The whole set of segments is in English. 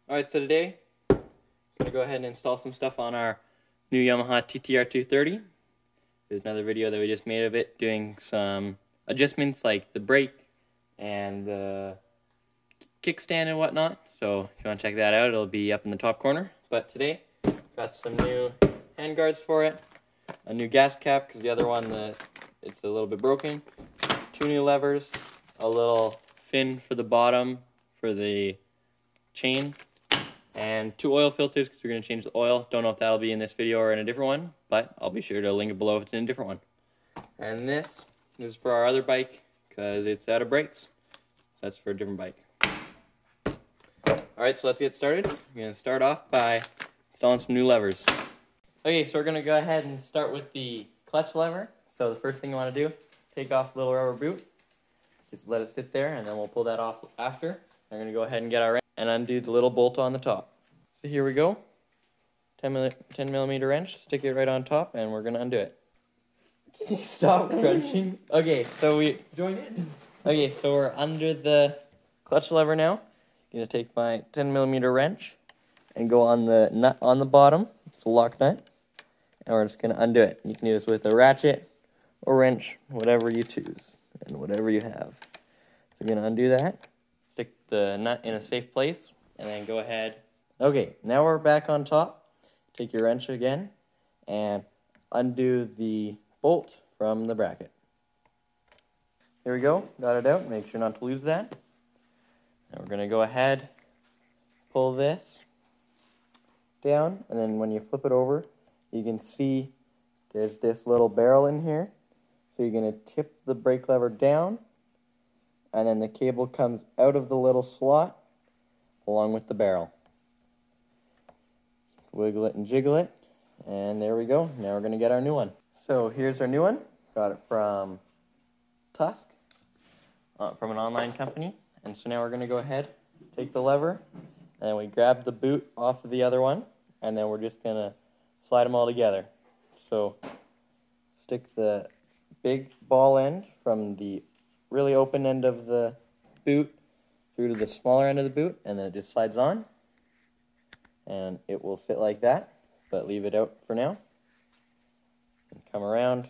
Alright, so today I'm going to go ahead and install some stuff on our new Yamaha TTR 230. There's another video that we just made of it, doing some adjustments like the brake and the kickstand and whatnot. So if you want to check that out, it'll be up in the top corner. But today, got some new handguards for it, a new gas cap because the other one, it's a little bit broken, 2 new levers, a little fin for the bottom for the chain, and 2 oil filters because we're going to change the oil. Don't know if that'll be in this video or in a different one, but I'll be sure to link it below if it's in a different one. And this is for our other bike because it's out of brakes. That's for a different bike. Alright, so let's get started. We're going to start off by installing some new levers. Okay, so we're going to go ahead and start with the clutch lever. So the first thing you want to do, take off the little rubber boot. Just let it sit there, and then we'll pull that off after. I'm going to go ahead and get our wrench and undo the little bolt on the top. So here we go. 10 millimeter wrench. Stick it right on top, and we're going to undo it. Can you stop crunching? Okay, so we join in. Okay, so we're under the clutch lever now. I'm going to take my 10 millimeter wrench and go on the nut on the bottom. It's a lock nut. And we're just going to undo it. You can do this with a ratchet or wrench, whatever you choose and whatever you have. So we're going to undo that. Stick the nut in a safe place, and then go ahead. Okay, now we're back on top. Take your wrench again, and undo the bolt from the bracket. Here we go, got it out. Make sure not to lose that. Now we're going to go ahead, pull this down, and then when you flip it over, you can see there's this little barrel in here. So you're going to tip the brake lever down, and then the cable comes out of the little slot along with the barrel. Wiggle it and jiggle it, and there we go. Now we're going to get our new one. So here's our new one. Got it from Tusk, from an online company. And so now we're going to go ahead, take the lever, and we grab the boot off of the other one, and then we're just going to slide them all together. So stick the big ball end from the really open end of the boot through to the smaller end of the boot, and then it just slides on, and it will sit like that, but leave it out for now. And come around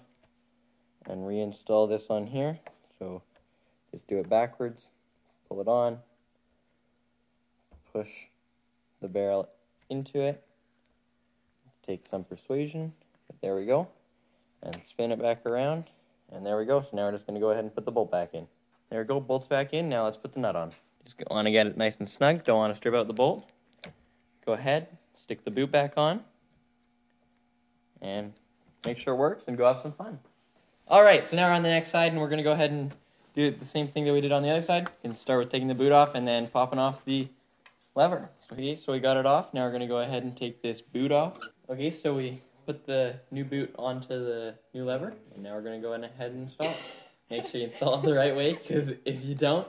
and reinstall this on here. So just do it backwards, pull it on, push the barrel into it, take some persuasion, but there we go, and spin it back around. And there we go. So now we're just going to go ahead and put the bolt back in. There we go. Bolt's back in. Now let's put the nut on. Just want to get it nice and snug. Don't want to strip out the bolt. Go ahead. Stick the boot back on. And make sure it works and go have some fun. Alright, so now we're on the next side, and we're going to go ahead and do the same thing that we did on the other side. You can start with taking the boot off and then popping off the lever. Okay, so we got it off. Now we're going to go ahead and take this boot off. Okay, so we put the new boot onto the new lever, and now we're going to go ahead and install it. Make sure you install it the right way, because if you don't,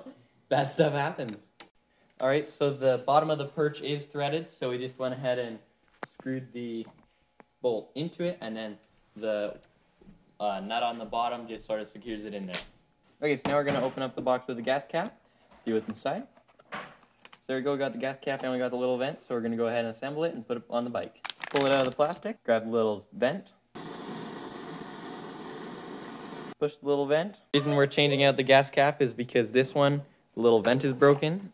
bad stuff happens. Alright, so the bottom of the perch is threaded, so we just went ahead and screwed the bolt into it, and then the nut on the bottom just sort of secures it in there. Okay, so now we're going to open up the box with the gas cap, see what's inside. So there we go, we got the gas cap and we got the little vent, so we're going to go ahead and assemble it and put it on the bike. Pull it out of the plastic, grab the little vent, push the little vent. The reason we're changing out the gas cap is because this one, the little vent is broken.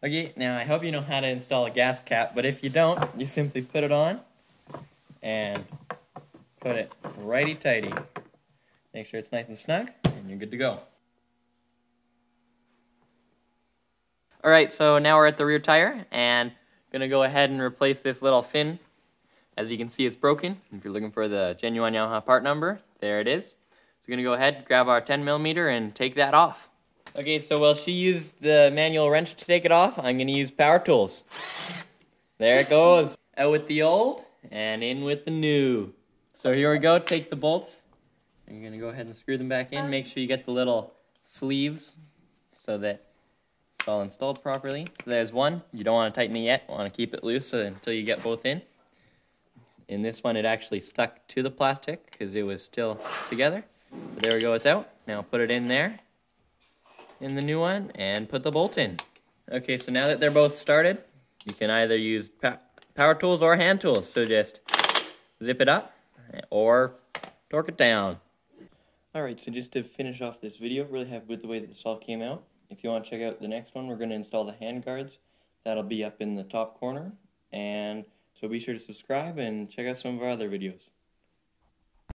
Okay, now I hope you know how to install a gas cap, but if you don't, you simply put it on and put it righty-tighty. Make sure it's nice and snug, and you're good to go. Alright, so now we're at the rear tire, and I'm going to go ahead and replace this little fin. As you can see, it's broken. If you're looking for the genuine Yamaha part number, there it is. So we're going to go ahead, grab our 10 millimeter, and take that off. Okay, so while she used the manual wrench to take it off, I'm going to use power tools. There it goes. Out with the old, and in with the new. So here we go, take the bolts. I'm going to go ahead and screw them back in. Make sure you get the little sleeves so that it's all installed properly. So there's one. You don't want to tighten it yet. You want to keep it loose until you get both in. In this one, it actually stuck to the plastic because it was still together. But there we go, it's out. Now put it in there, in the new one, and put the bolt in. Okay, so now that they're both started, You can either use power tools or hand tools. So just zip it up or torque it down. Alright, so just to finish off this video, really happy with the way that this all came out. If you want to check out the next one, we're going to install the hand guards. That'll be up in the top corner. And so be sure to subscribe and check out some of our other videos.